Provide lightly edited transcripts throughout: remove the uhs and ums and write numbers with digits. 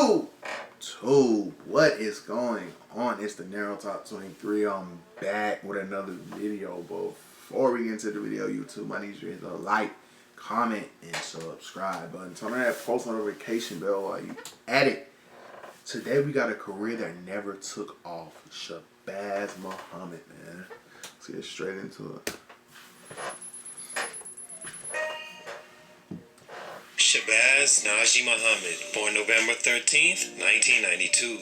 YouTube, what is going on? It's the Narrow Top 23. I'm back with another video. But before we get into the video, YouTube, I need you to hit the like, comment, and subscribe button. Turn on that post notification bell while you at it. Today we got a career that never took off. Shabazz Muhammad, man. Let's get straight into it. Shabazz Najee Muhammad, born November 13th, 1992.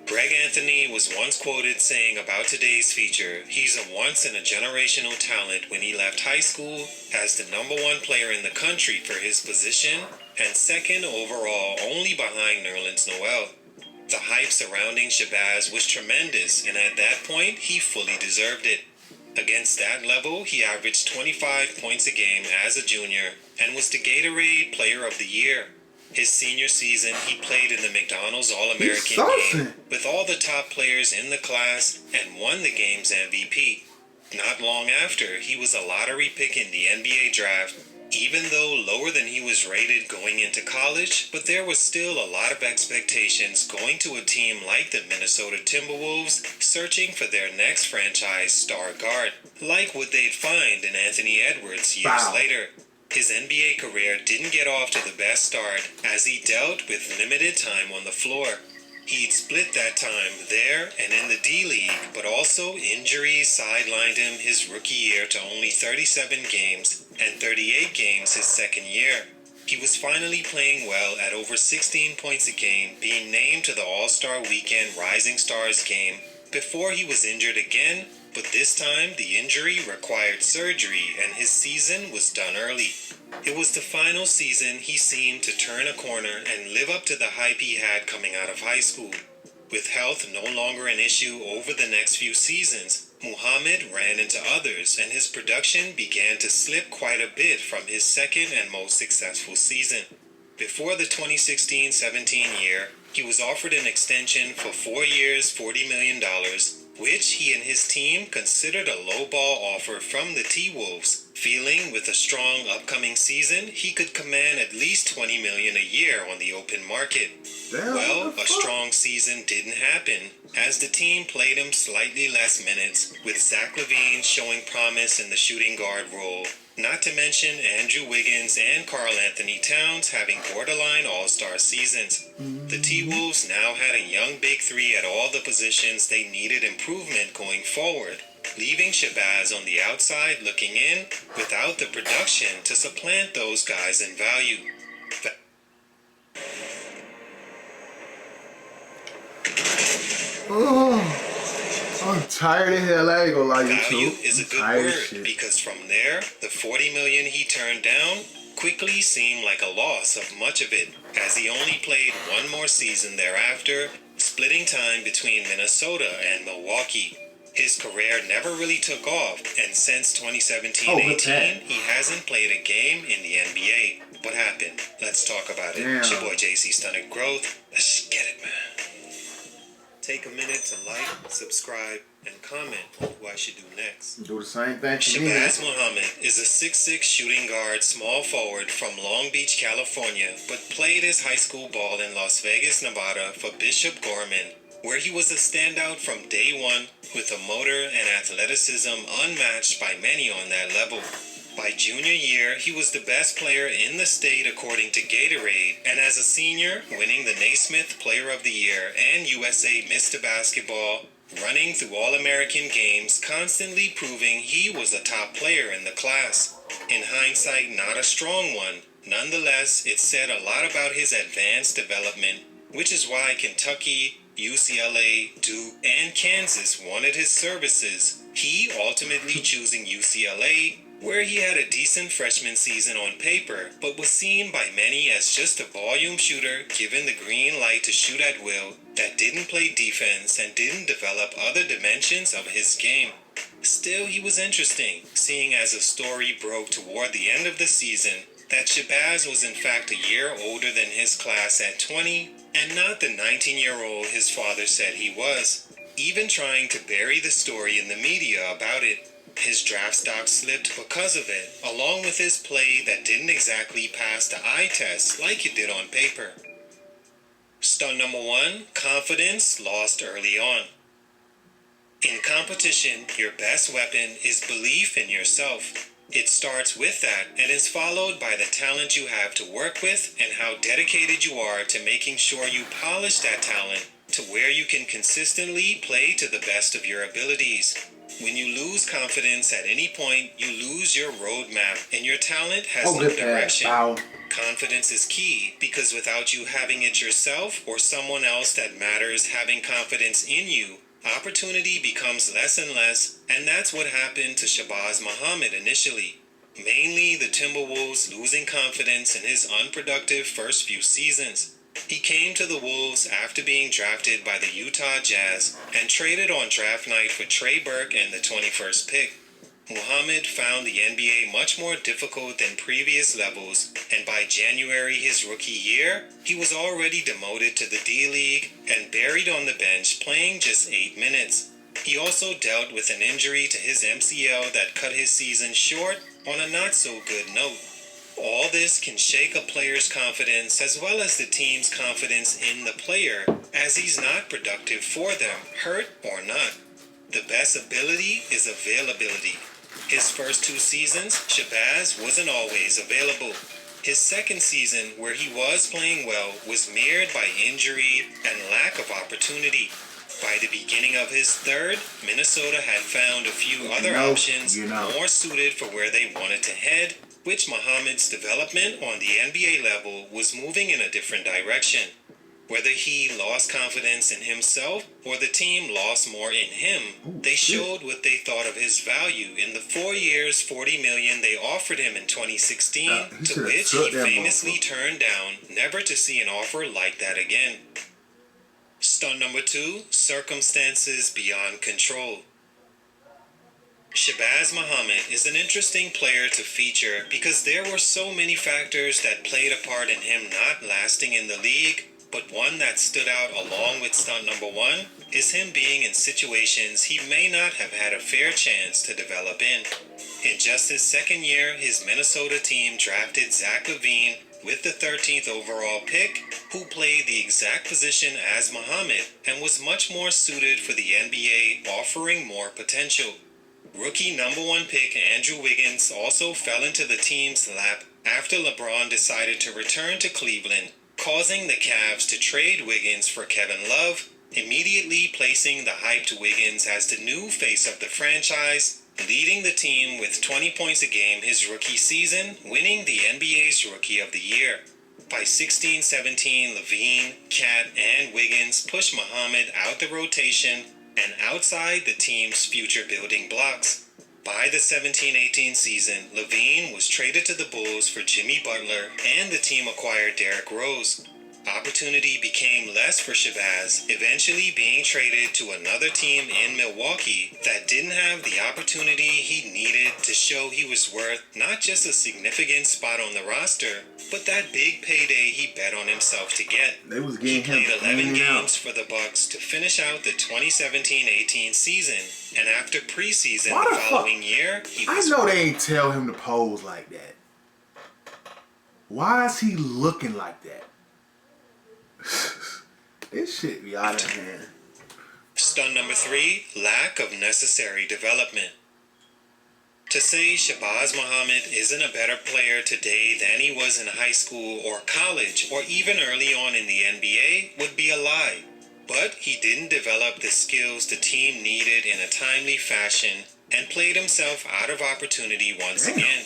Greg Anthony was once quoted saying about today's feature, he's a once-in-a-generational talent when he left high school as the #1 player in the country for his position and second overall only behind Nerlens Noel. The hype surrounding Shabazz was tremendous, and at that point, he fully deserved it. Against that level, he averaged 25 points a game as a junior and was the Gatorade Player of the Year. His senior season, he played in the McDonald's All-American game with all the top players in the class and won the game's MVP. Not long after, he was a lottery pick in the NBA draft, even though lower than he was rated going into college, but there was still a lot of expectations going to a team like the Minnesota Timberwolves searching for their next franchise star guard, like what they'd find in Anthony Edwards years later. His NBA career didn't get off to the best start as he dealt with limited time on the floor. He'd split that time there and in the D-League, but also injuries sidelined him his rookie year to only 37 games and 38 games his second year. He was finally playing well at over 16 points a game, being named to the All-Star Weekend Rising Stars game before he was injured again, but this time the injury required surgery and his season was done early. It was the final season he seemed to turn a corner and live up to the hype he had coming out of high school. With health no longer an issue over the next few seasons, Muhammad ran into others and his production began to slip quite a bit from his second and most successful season. Before the 2016-17 year, he was offered an extension for 4 years, $40 million, which he and his team considered a low-ball offer from the T-Wolves, feeling with a strong upcoming season he could command at least $20 million a year on the open market. Well, a strong season didn't happen, as the team played him slightly less minutes, with Zach LaVine showing promise in the shooting guard role, not to mention Andrew Wiggins and Karl Anthony Towns having borderline all-star seasons. The T-Wolves now had a young big three at all the positions they needed improvement going forward, leaving Shabazz on the outside looking in without the production to supplant those guys in value. I'm tired of hell. I ain't gonna lie, Value YouTube. is a good word because from there, the $40 million he turned down quickly seemed like a loss of much of it, as he only played one more season thereafter, splitting time between Minnesota and Milwaukee. His career never really took off, and since 2017-18, he hasn't played a game in the NBA. What happened? Let's talk about it. It's your boy JC Stunted Growth. Let's get it, man. Take a minute to like, subscribe, and comment on who I should do next. Do the same thing. Shabazz Muhammad is a 6'6" shooting guard, small forward from Long Beach, California, but played his high school ball in Las Vegas, Nevada for Bishop Gorman, where he was a standout from day one with a motor and athleticism unmatched by many on that level. By junior year, he was the best player in the state according to Gatorade, and as a senior, winning the Naismith Player of the Year and USA Mr. Basketball, running through All-American games, constantly proving he was a top player in the class. In hindsight, not a strong one. Nonetheless, it said a lot about his advanced development, which is why Kentucky, UCLA, Duke, and Kansas wanted his services, he ultimately choosing UCLA, where he had a decent freshman season on paper, but was seen by many as just a volume shooter given the green light to shoot at will that didn't play defense and didn't develop other dimensions of his game. Still, he was interesting, seeing as a story broke toward the end of the season that Shabazz was in fact a year older than his class at 20, and not the 19-year-old his father said he was, even trying to bury the story in the media about it. His draft stock slipped because of it, along with his play that didn't exactly pass the eye test like it did on paper. Stunt number 1, confidence lost early on. In competition, your best weapon is belief in yourself. It starts with that and is followed by the talent you have to work with and how dedicated you are to making sure you polish that talent to where you can consistently play to the best of your abilities. When you lose confidence at any point, you lose your roadmap and your talent has no direction. Confidence is key because without you having it yourself or someone else that matters having confidence in you, opportunity becomes less and less, and that's what happened to Shabazz Muhammad initially. Mainly the Timberwolves losing confidence in his unproductive first few seasons. He came to the Wolves after being drafted by the Utah Jazz and traded on draft night for Trey Burke and the 21st pick. Muhammad found the NBA much more difficult than previous levels, and by January his rookie year, he was already demoted to the D-League and buried on the bench playing just 8 minutes. He also dealt with an injury to his MCL that cut his season short on a not-so-good note. All this can shake a player's confidence as well as the team's confidence in the player, as he's not productive for them, hurt or not. The best ability is availability. His first 2 seasons, Shabazz wasn't always available. His second season, where he was playing well, was marred by injury and lack of opportunity. By the beginning of his third, Minnesota had found a few other options more suited for where they wanted to head, which Muhammad's development on the NBA level was moving in a different direction. Whether he lost confidence in himself or the team lost more in him, they showed what they thought of his value in the 4 years, $40 million they offered him in 2016, to which he famously turned down, never to see an offer like that again. Stunt number 2, circumstances beyond control. Shabazz Muhammad is an interesting player to feature because there were so many factors that played a part in him not lasting in the league. But one that stood out along with stunt number 1 is him being in situations he may not have had a fair chance to develop in. In just his second year, his Minnesota team drafted Zach LaVine with the 13th overall pick, who played the exact position as Muhammad and was much more suited for the NBA, offering more potential. Rookie number 1 pick Andrew Wiggins also fell into the team's lap after LeBron decided to return to Cleveland, causing the Cavs to trade Wiggins for Kevin Love, immediately placing the hyped Wiggins as the new face of the franchise, leading the team with 20 points a game his rookie season, winning the NBA's Rookie of the Year. By 16-17, LaVine, Cat, and Wiggins pushed Muhammad out the rotation and outside the team's future building blocks. By the 17-18 season, LaVine was traded to the Bulls for Jimmy Butler, and the team acquired Derrick Rose. Opportunity became less for Shabazz, eventually being traded to another team in Milwaukee that didn't have the opportunity he needed to show he was worth not just a significant spot on the roster, but that big payday he bet on himself to get. He played 11 games for the Bucks to finish out the 2017-18 season, and after preseason the following year, he was... I know they ain't tell him to pose like that. Why is he looking like that? This shit be out of hand. Stunt number 3, lack of necessary development. To say Shabazz Muhammad isn't a better player today than he was in high school or college or even early on in the NBA would be a lie. But he didn't develop the skills the team needed in a timely fashion and played himself out of opportunity once again.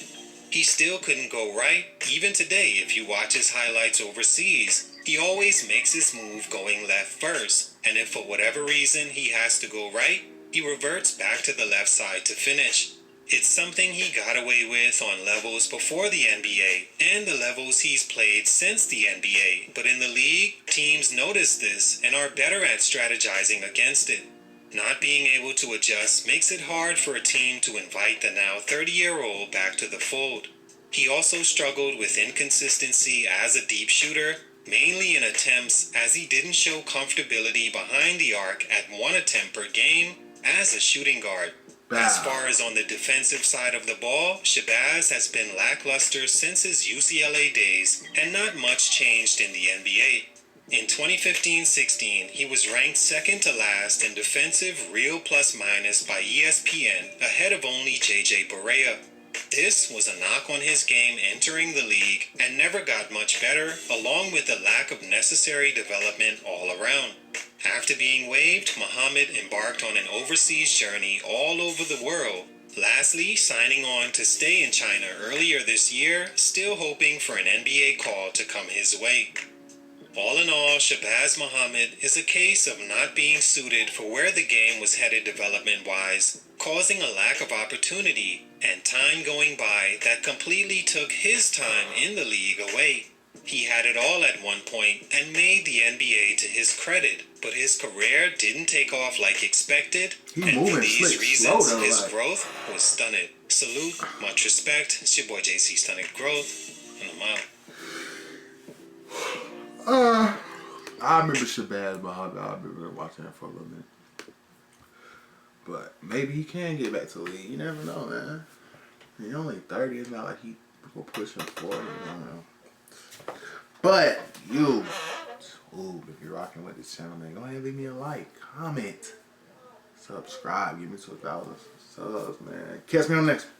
He still couldn't go right, even today if you watch his highlights overseas. He always makes his move going left first, and if for whatever reason he has to go right, he reverts back to the left side to finish. It's something he got away with on levels before the NBA and the levels he's played since the NBA, but in the league, teams notice this and are better at strategizing against it. Not being able to adjust makes it hard for a team to invite the now 30-year-old back to the fold. He also struggled with inconsistency as a deep shooter, mainly in attempts, as he didn't show comfortability behind the arc at 1 attempt per game as a shooting guard. As far as on the defensive side of the ball, Shabazz has been lackluster since his UCLA days, and not much changed in the NBA. In 2015-16, he was ranked second to last in defensive real plus minus by ESPN, ahead of only JJ Barea. This was a knock on his game entering the league and never got much better, along with the lack of necessary development all around. After being waived, Muhammad embarked on an overseas journey all over the world, lastly signing on to stay in China earlier this year, still hoping for an NBA call to come his way. All in all, Shabazz Muhammad is a case of not being suited for where the game was headed development-wise, causing a lack of opportunity and time going by that completely took his time in the league away. He had it all at one point and made the NBA to his credit, but his career didn't take off like expected, and for these reasons, his growth was stunted. Salute, much respect, it's your boy JC Stunted Growth, and I'm out. I remember Shabazz Muhammad. I remember watching that for a little bit. But maybe he can get back to the league. You never know, man. He's only 30. It's not like he will push him 40. You don't know. But you, if you're rocking with this channel, man, go ahead and leave me a like, comment, subscribe. Give me 2,000 subs, man. Catch me on the next one.